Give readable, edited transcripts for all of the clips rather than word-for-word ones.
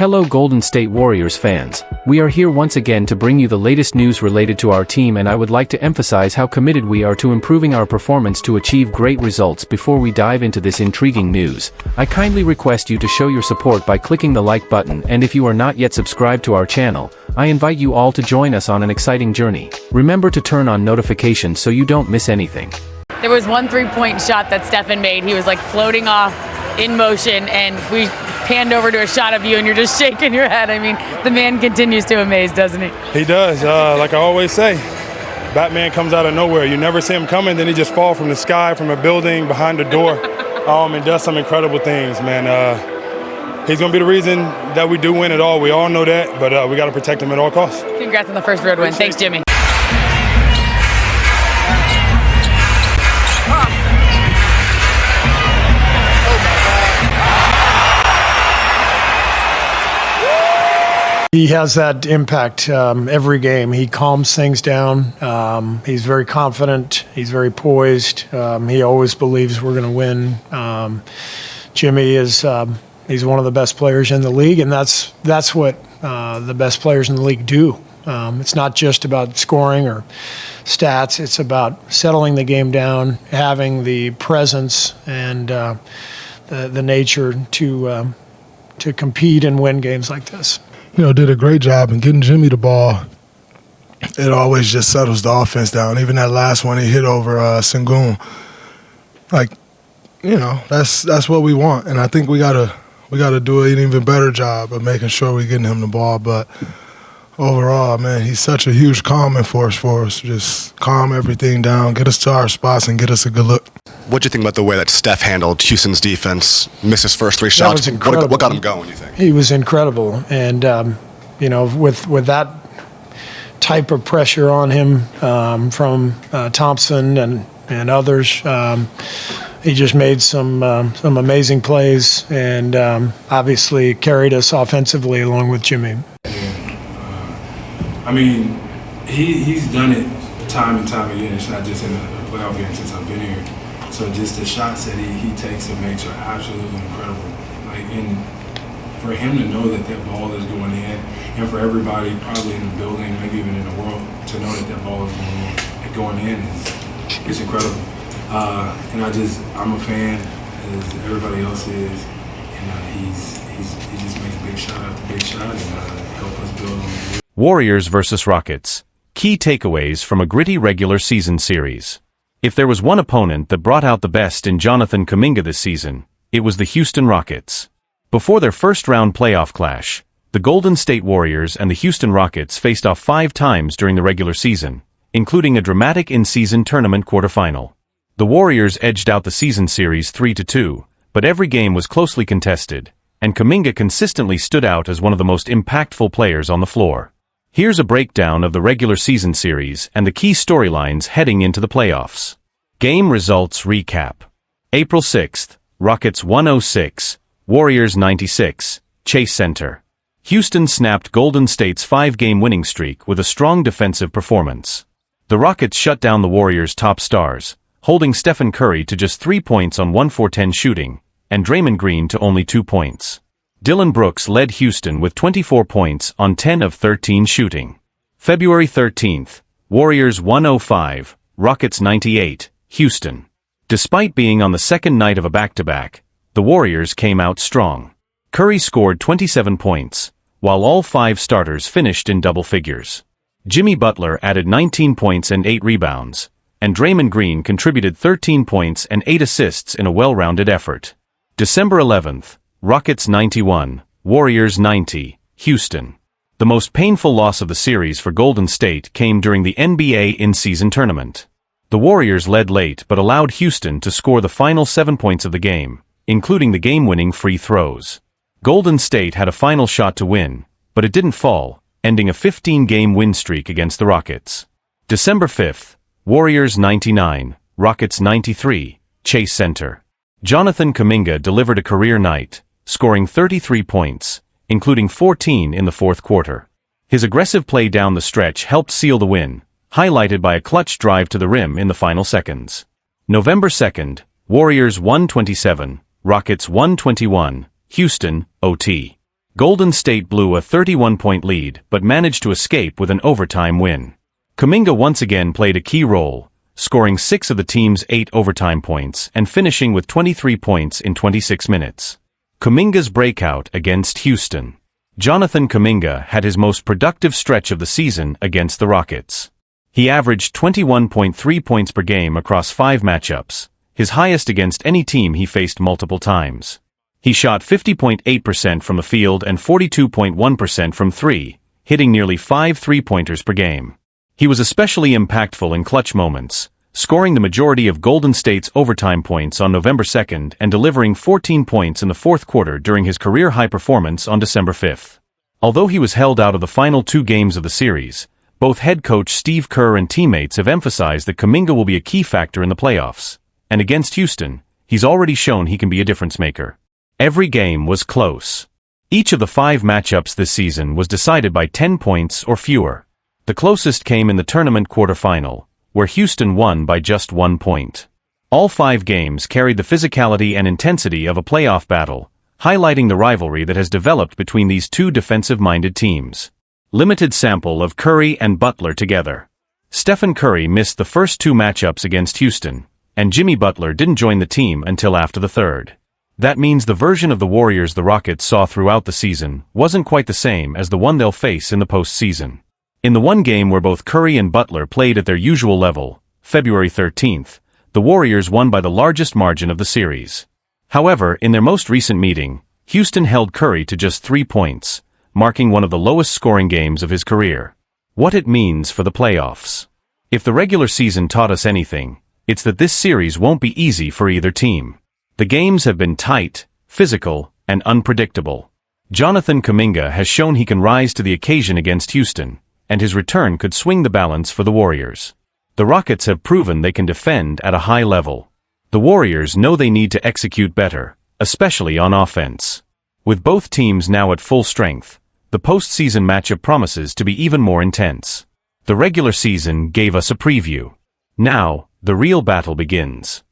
Hello Golden State Warriors fans, we are here once again to bring you the latest news related to our team, and I would like to emphasize how committed we are to improving our performance to achieve great results. Before we dive into this intriguing news, I kindly request you to show your support by clicking the like button, and if you are not yet subscribed to our channel, I invite you all to join us on an exciting journey. Remember to turn on notifications so you don't miss anything. There was one three-point shot that Stephen made. He was like floating off in motion, and we panned over to a shot of you and you're just shaking your head. I mean, the man continues to amaze, doesn't he? He does. Like I always say, Batman comes out of nowhere. You never see him coming, then he just falls from the sky, from a building, behind the door, and does some incredible things, man. He's going to be the reason that we do win it all. We all know that, but we got to protect him at all costs. Congrats on the first road win. Thanks, Jimmy. He has that impact every game. He calms things down. He's very confident. He's very poised. He always believes we're going to win. Jimmy is he's one of the best players in the league, and that's what the best players in the league do. It's not just about scoring or stats. It's about settling the game down, having the presence and the nature to compete and win games like this. Did a great job in getting Jimmy the ball. It always just settles the offense down. Even that last one he hit over Sengun. That's what we want. And I think we gotta do an even better job of making sure we're getting him the ball. But overall, man, he's such a huge calming force for us. Just calm everything down, get us to our spots, and get us a good look. What do you think about the way that Steph handled Houston's defense, missed his first three shots? That was incredible. What got him going, you think? He was incredible. And, with that type of pressure on him from Thompson and others, he just made some amazing plays and obviously carried us offensively along with Jimmy. He's done it time and time again. It's not just in a playoff game since I've been here. So just the shots that he takes and makes are absolutely incredible. And for him to know that ball is going in, and for everybody probably in the building, maybe even in the world, to know that ball is going in is incredible. And I'm a fan, as everybody else is, and he just makes big shot after big shot and help us build on it. Warriors vs. Rockets. Key takeaways from a gritty regular season series. If there was one opponent that brought out the best in Jonathan Kuminga this season, it was the Houston Rockets. Before their first-round playoff clash, the Golden State Warriors and the Houston Rockets faced off 5 times during the regular season, including a dramatic in-season tournament quarterfinal. The Warriors edged out the season series 3-2, but every game was closely contested, and Kuminga consistently stood out as one of the most impactful players on the floor. Here's a breakdown of the regular season series and the key storylines heading into the playoffs. Game results recap. April 6th, Rockets 106, Warriors 96, Chase Center. Houston snapped Golden State's 5-game winning streak with a strong defensive performance. The Rockets shut down the Warriors' top stars, holding Stephen Curry to just 3 points on 1-for-10 shooting, and Draymond Green to only 2 points. Dillon Brooks led Houston with 24 points on 10 of 13 shooting. February 13th, Warriors 105, Rockets 98, Houston. Despite being on the second night of a back-to-back, the Warriors came out strong. Curry scored 27 points, while all 5 starters finished in double figures. Jimmy Butler added 19 points and 8 rebounds, and Draymond Green contributed 13 points and 8 assists in a well-rounded effort. December 11th, Rockets 91, Warriors 90, Houston. The most painful loss of the series for Golden State came during the NBA in-season tournament. The Warriors led late but allowed Houston to score the final 7 points of the game, including the game-winning free throws. Golden State had a final shot to win, but it didn't fall, ending a 15-game win streak against the Rockets. December 5th, Warriors 99, Rockets 93, Chase Center. Jonathan Kuminga delivered a career night, scoring 33 points, including 14 in the fourth quarter. His aggressive play down the stretch helped seal the win, highlighted by a clutch drive to the rim in the final seconds. November 2nd, Warriors 127, Rockets 121, Houston, OT. Golden State blew a 31-point lead but managed to escape with an overtime win. Kuminga once again played a key role, scoring 6 of the team's 8 overtime points and finishing with 23 points in 26 minutes. Kuminga's breakout against Houston. Jonathan Kuminga had his most productive stretch of the season against the Rockets. He averaged 21.3 points per game across 5 matchups, his highest against any team he faced multiple times. He shot 50.8% from the field and 42.1% from 3, hitting nearly 5 three-pointers per game. He was especially impactful in clutch moments, scoring the majority of Golden State's overtime points on November 2nd and delivering 14 points in the fourth quarter during his career-high performance on December 5th. Although he was held out of the final 2 games of the series, both head coach Steve Kerr and teammates have emphasized that Kuminga will be a key factor in the playoffs, and against Houston, he's already shown he can be a difference-maker. Every game was close. Each of the 5 matchups this season was decided by 10 points or fewer. The closest came in the tournament quarterfinal, where Houston won by just 1 point. All 5 games carried the physicality and intensity of a playoff battle, highlighting the rivalry that has developed between these two defensive-minded teams. Limited sample of Curry and Butler together. Stephen Curry missed the first 2 matchups against Houston, and Jimmy Butler didn't join the team until after the third. That means the version of the Warriors the Rockets saw throughout the season wasn't quite the same as the one they'll face in the postseason. In the one game where both Curry and Butler played at their usual level, February 13th, the Warriors won by the largest margin of the series. However, in their most recent meeting, Houston held Curry to just 3 points, marking one of the lowest scoring games of his career. What it means for the playoffs. If the regular season taught us anything, it's that this series won't be easy for either team. The games have been tight, physical, and unpredictable. Jonathan Kuminga has shown he can rise to the occasion against Houston, and his return could swing the balance for the Warriors. The Rockets have proven they can defend at a high level. The Warriors know they need to execute better, especially on offense. With both teams now at full strength, the postseason matchup promises to be even more intense. The regular season gave us a preview. Now, the real battle begins.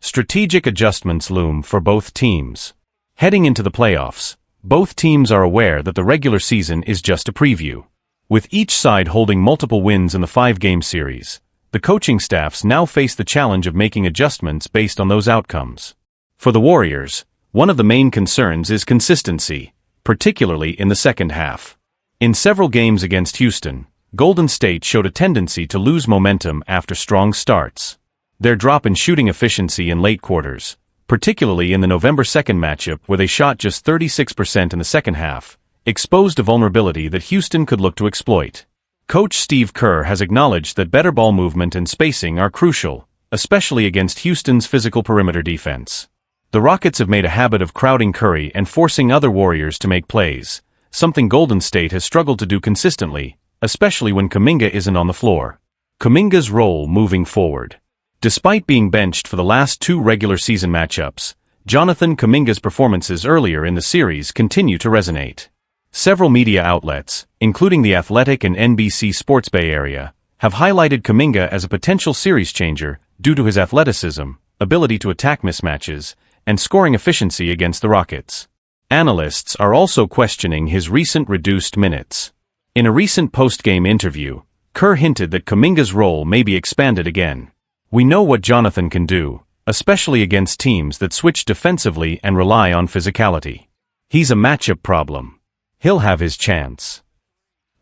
Strategic adjustments loom for both teams. Heading into the playoffs, both teams are aware that the regular season is just a preview. With each side holding multiple wins in the 5-game series, the coaching staffs now face the challenge of making adjustments based on those outcomes. For the Warriors, one of the main concerns is consistency, particularly in the second half. In several games against Houston, Golden State showed a tendency to lose momentum after strong starts. Their drop in shooting efficiency in late quarters, particularly in the November 2nd matchup where they shot just 36% in the second half, exposed a vulnerability that Houston could look to exploit. Coach Steve Kerr has acknowledged that better ball movement and spacing are crucial, especially against Houston's physical perimeter defense. The Rockets have made a habit of crowding Curry and forcing other Warriors to make plays, something Golden State has struggled to do consistently, especially when Kuminga isn't on the floor. Kuminga's role moving forward. Despite being benched for the last 2 regular season matchups, Jonathan Kuminga's performances earlier in the series continue to resonate. Several media outlets, including The Athletic and NBC Sports Bay Area, have highlighted Kuminga as a potential series changer due to his athleticism, ability to attack mismatches, and scoring efficiency against the Rockets. Analysts are also questioning his recent reduced minutes. In a recent post-game interview, Kerr hinted that Kuminga's role may be expanded again. We know what Jonathan can do, especially against teams that switch defensively and rely on physicality. He's a matchup problem. He'll have his chance.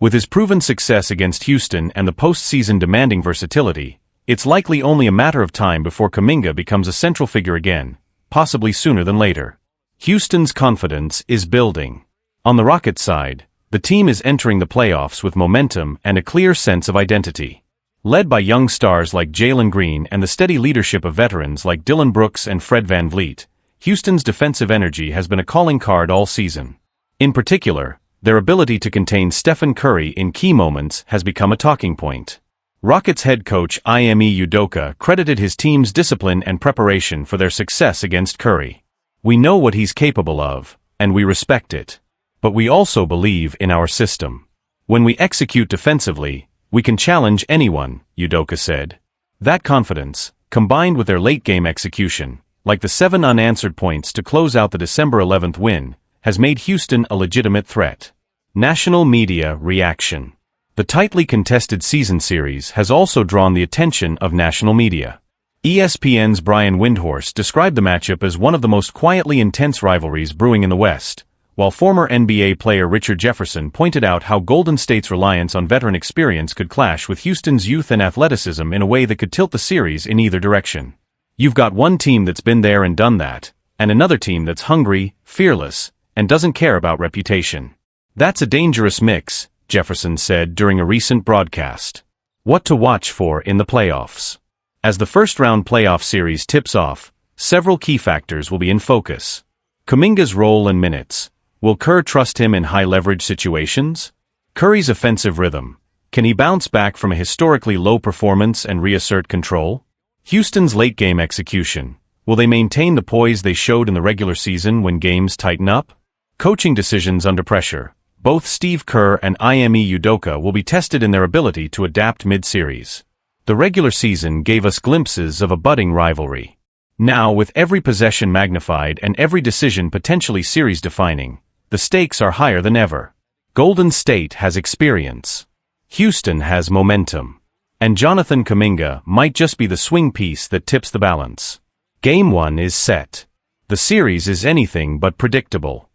With his proven success against Houston and the postseason demanding versatility, it's likely only a matter of time before Kuminga becomes a central figure again, possibly sooner than later. Houston's confidence is building. On the Rockets side, the team is entering the playoffs with momentum and a clear sense of identity. Led by young stars like Draymond Green and the steady leadership of veterans like Dillon Brooks and Fred VanVleet, Houston's defensive energy has been a calling card all season. In particular, their ability to contain Stephen Curry in key moments has become a talking point. Rockets head coach Ime Udoka credited his team's discipline and preparation for their success against Curry. We know what he's capable of, and we respect it. But we also believe in our system. When we execute defensively, we can challenge anyone, Udoka said. That confidence, combined with their late-game execution, like the 7 unanswered points to close out the December 11th win, has made Houston a legitimate threat. National media reaction. The tightly contested season series has also drawn the attention of national media. ESPN's Brian Windhorst described the matchup as one of the most quietly intense rivalries brewing in the West, while former NBA player Richard Jefferson pointed out how Golden State's reliance on veteran experience could clash with Houston's youth and athleticism in a way that could tilt the series in either direction. You've got one team that's been there and done that, and another team that's hungry, fearless, and doesn't care about reputation. That's a dangerous mix, Jefferson said during a recent broadcast. What to watch for in the playoffs. As the first-round playoff series tips off, several key factors will be in focus. Kuminga's role and minutes. Will Kerr trust him in high-leverage situations? Curry's offensive rhythm. Can he bounce back from a historically low performance and reassert control? Houston's late-game execution. Will they maintain the poise they showed in the regular season when games tighten up? Coaching decisions under pressure. Both Steve Kerr and Ime Udoka will be tested in their ability to adapt mid-series. The regular season gave us glimpses of a budding rivalry. Now, with every possession magnified and every decision potentially series-defining, the stakes are higher than ever. Golden State has experience. Houston has momentum. And Jonathan Kuminga might just be the swing piece that tips the balance. Game 1 is set. The series is anything but predictable.